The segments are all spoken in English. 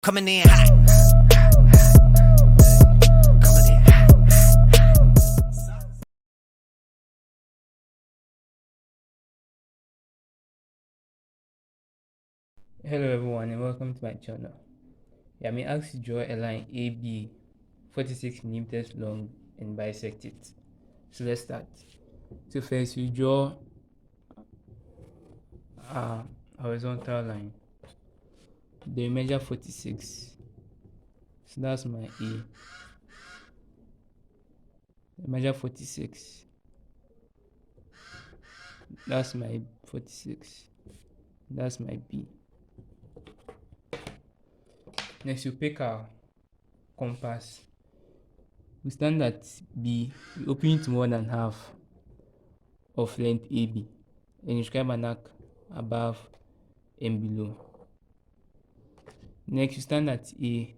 Coming in hot. Coming in hot. Hello everyone and welcome to my channel. I'm asked to draw a line AB 46 millimeters long and bisect it. So let's start. So first we draw a horizontal line. They measure 46. So that's my A. They measure 46. That's my 46. That's my B. Next we pick our compass. We stand at B, we open it more than half of length AB and inscribe an arc above and below. Next, you stand at A,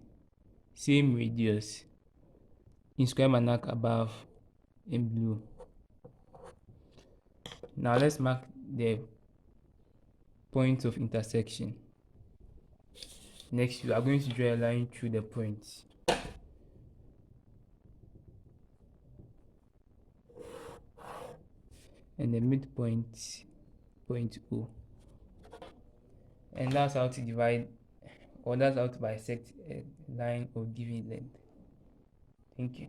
same radius, inscribe an arc above and below. Now let's mark the point of intersection. Next, we are going to draw a line through the points. And the midpoint, point O. And that's how to divide, or that's how to bisect a line of given length. Thank you.